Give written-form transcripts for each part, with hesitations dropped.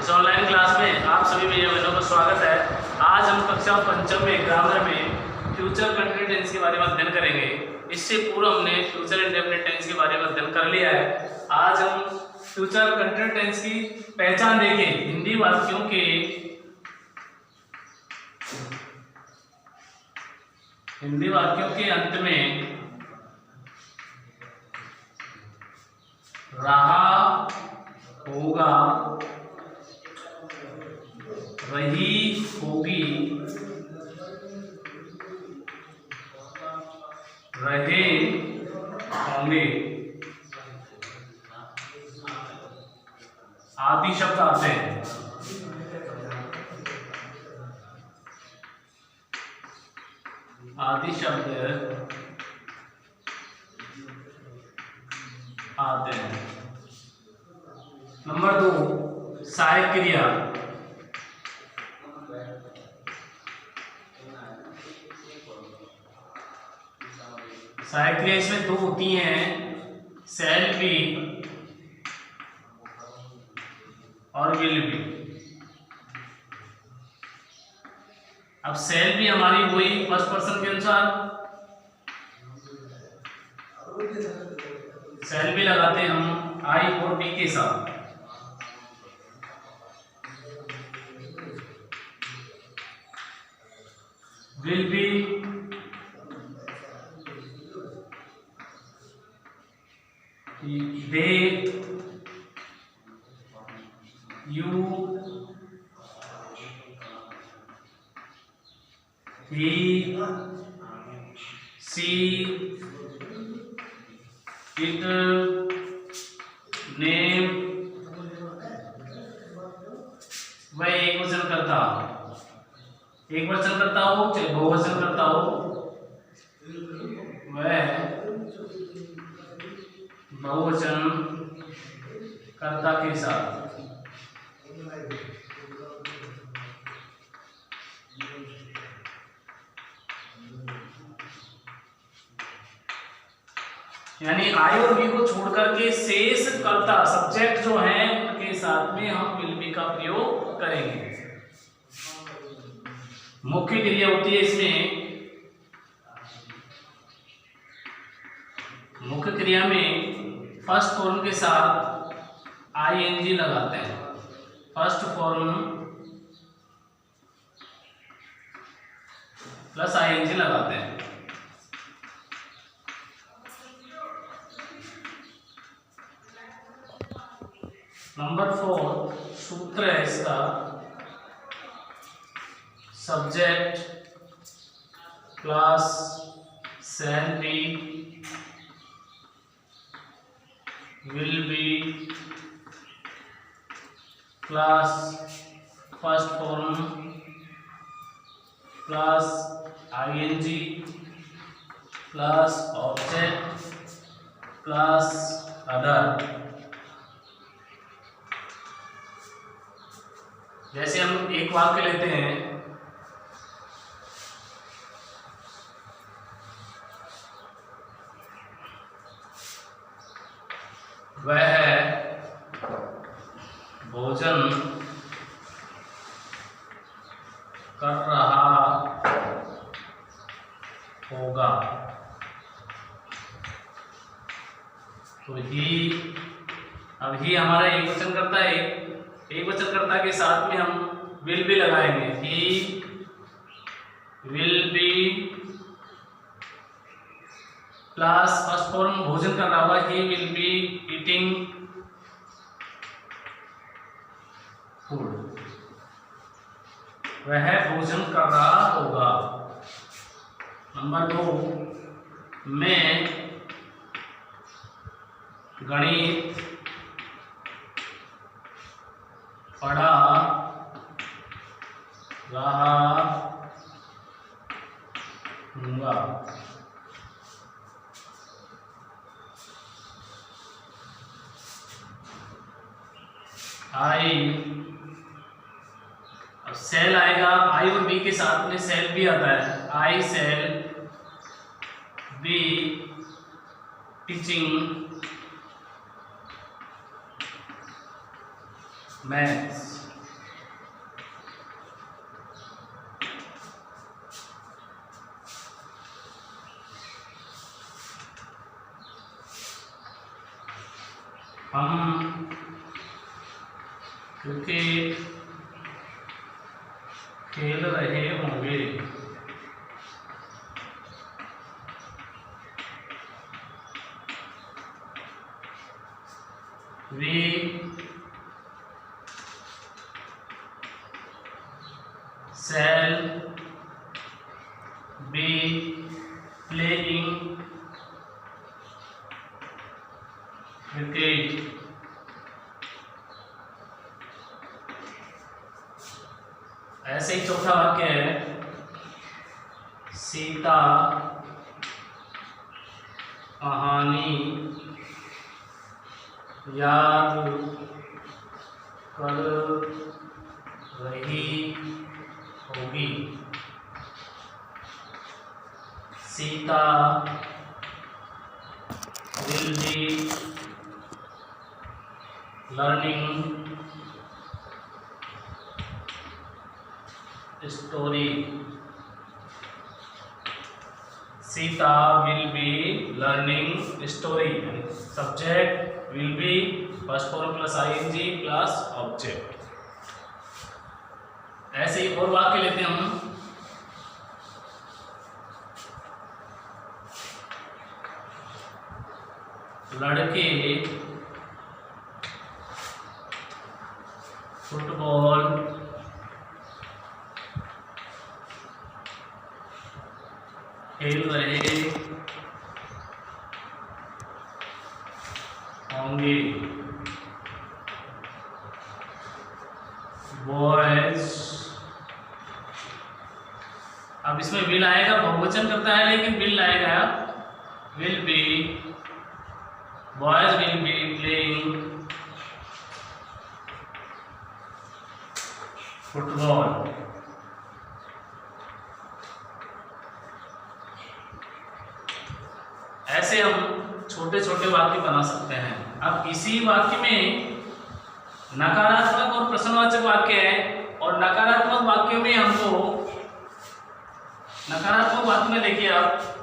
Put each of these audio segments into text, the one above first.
इस online class में आप सभी भैया बहनों का स्वागत है। आज हम कक्षा पंचम में ग्रामर में फ्यूचर कंटिन्यूस टेंस के बारे में अध्ययन करेंगे। इससे पूर्व हमने फ्यूचर इंडेफिनिट टेंस के बारे में अध्ययन कर लिया है। आज हम फ्यूचर कंटिन्यूस टेंस की पहचान देखें। हिंदी वाक्यों के अंत में रहा, होगा, रही, होगी, रहे, होंगे आदि शब्द आते हैं। आदि शब्द आते हैं। नंबर 2, सहायक क्रिया। सहायक क्रिया इसमें 2 होती हैं, शैल बी और विल बी। अब शैल बी हमारी वही फर्स्ट पर्सन के अनुसार शैल बी लगाते हैं हम आई और बी के साथ। Will be they, you, he, she, it, name, वह एक वचन करता हो चाहे बहुवचन करता हो, वह बहुवचन कर्ता के साथ। यानी आई और बी को छोड़कर के शेष कर्ता सब्जेक्ट जो हैं उनके साथ में हम विल बी का प्रयोग करेंगे। मुख्य क्रिया होती है इसमें, मुख्य क्रिया में फर्स्ट फॉर्म के साथ आईएनजी लगाते हैं। फर्स्ट फॉर्म प्लस आईएनजी लगाते हैं। नंबर 4 सूत्र है इसका, subject plus shall be will be plus first form plus ing plus object plus other। जैसे हम एक वाक्य लेते हैं, वह भोजन कर रहा होगा, तो ही, अब ही हमारा एक वचन करता है, एक वचन कर्ता के साथ में हम विल बी लगाएंगे। He will be plus first form भोजन कर रहा होगा, he will be eating food, वह भोजन कर रहा होगा। नंबर 2, मैं गणित पढ़ा रहा हूँगा। आई, अब सेल आएगा, आई और बी के साथ में सेल भी आता है। आई सेल बी टीचिंग मैथ्स। हम क्रिकेट खेल रहे होंगे। We shall be playing cricket। ऐसे ही चौथा वाक्य है, सीता कहानी याद कर रही होगी। Sita will be learning story। Sita will be learning story। Subject will be first form plus ing plus object. ऐसे ही और वाक्य लेते हैं हम। लड़के फुटबॉल खेल रहे होंगे। बॉयज, अब इसमें विल आएगा, बहुवचन करता है लेकिन विल आएगा, will be, boys will be playing football. ऐसे हम छोटे छोटे वाक्य बना सकते हैं। अब इसी वाक्य में नकारात्मक और प्रश्नवाचक वाक्य है, और नकारात्मक वाक्यों में हमको, नकारात्मक वाक्य में देखिए आप,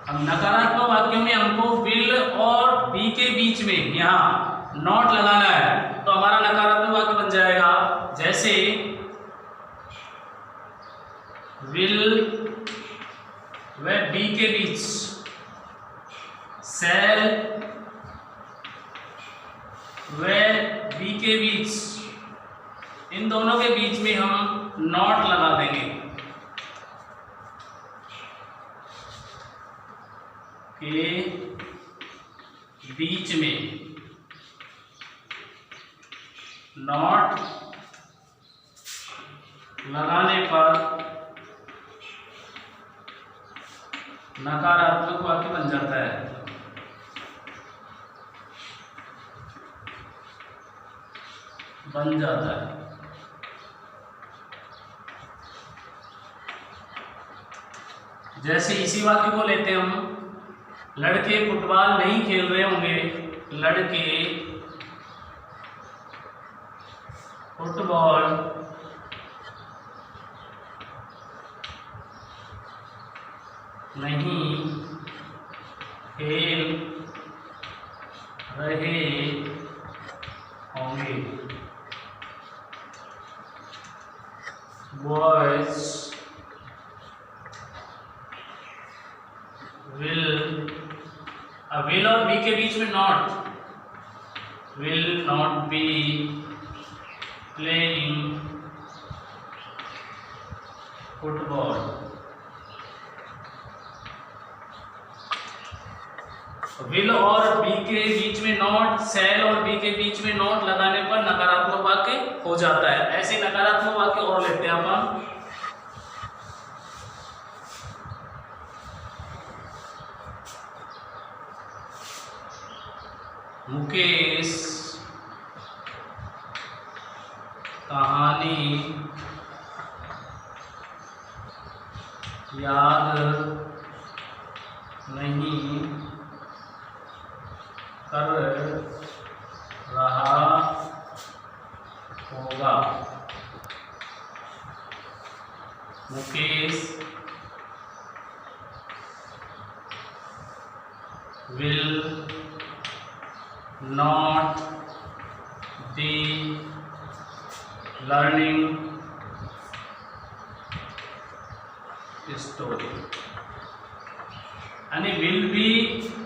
अब नकारात्मक वाक्यों में हमको विल और बी के बीच में यहाँ नॉट लगाना है, तो हमारा नकारात्मक वाक्य बन जाएगा जैसे विल व बी के बीच, सेल व बी के बीच, इन दोनों के बीच में हम नॉट लगा देंगे के बीच में नॉट लगाने पर नकारात्मक वाक्य बन जाता है। बन जाता है। जैसे इसी वाक्य को लेते हैं हम, लड़के फुटबॉल नहीं खेल रहे होंगे। लड़के फुटबॉल नहीं खेल रहे होंगे। बॉयज विल और बी के बीच में not, will not be playing football. Will और बी के बीच में नॉट, सेल और बी के बीच में नॉट लगाने पर नकारात्मक वाक्य हो जाता है। ऐसे नकारात्मक वाक्य और लेते हैं अपन। मुकेश कहानी याद नहीं कर रहा होगा। Mukesh will not be learning story। यानी विल बी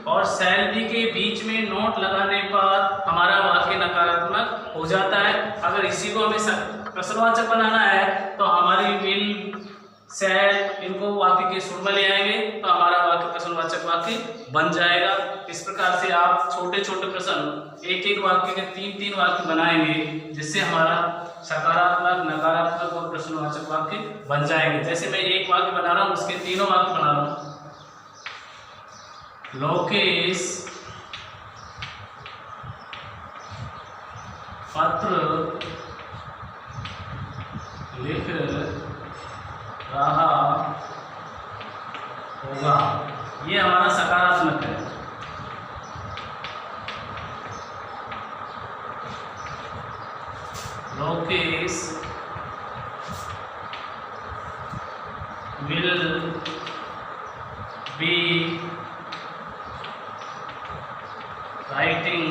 और शैल बी के बीच में नोट लगाने पर हमारा वाक्य नकारात्मक हो जाता है। अगर इसी को हमें प्रश्नवाचक बनाना है तो हमारी विल शैल इनको वाक्य के सुर में ले आएंगे तो हमारा वाक्य प्रश्नवाचक वाक्य बन जाएगा। इस प्रकार से आप छोटे छोटे प्रश्न एक एक वाक्य के तीन तीन वाक्य बनाएंगे जिससे हमारा सकारात्मक, नकारात्मक और प्रश्नवाचक वाक्य बन जाएंगे। जैसे मैं एक वाक्य बना रहा हूँ उसके तीनों वाक्य बना रहा हूँ। लोकेश पत्र लिख रहा होगा, ये हमारा सकारात्मक है। Lokesh will be writing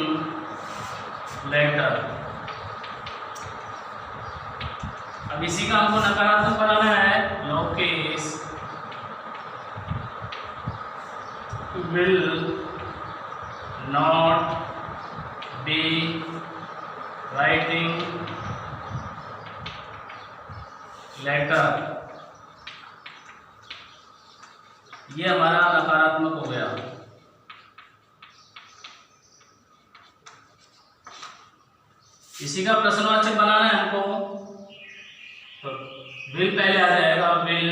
letter। अब इसी का हमको नकारात्मक बनाना है। Lokesh will not be writing letter। ये हमारा नकारात्मक हो गया। इसी का प्रश्नवाचक बनाना है हमको तो विल पहले आ जाएगा। Will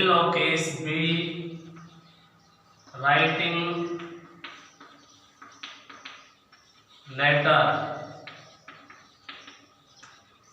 Lokesh be writing letter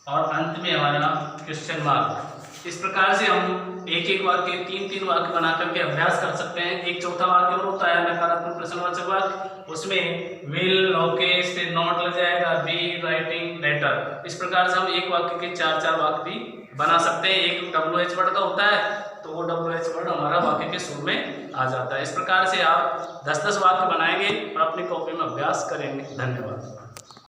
और अंत में हमारा क्वेश्चन मार्क। इस प्रकार से हम एक एक वाक्य तीन तीन वाक्य बना करके अभ्यास कर सकते हैं। एक चौथा वाक्य और होता है नकारात्मक प्रश्नवाचक वाक्य, उसमें विल लोकेश से नॉट लग जाएगा, बी राइटिंग लेटर। इस प्रकार से हम एक वाक्य के चार चार वाक्य भी बना सकते हैं। एक WH वर्ड का होता है तो वो WH वर्ड हमारा वाक्य के शुरू में आ जाता है। इस प्रकार से आप 10-10 वाक्य बनाएंगे और अपनी कॉपी में अभ्यास करेंगे। धन्यवाद।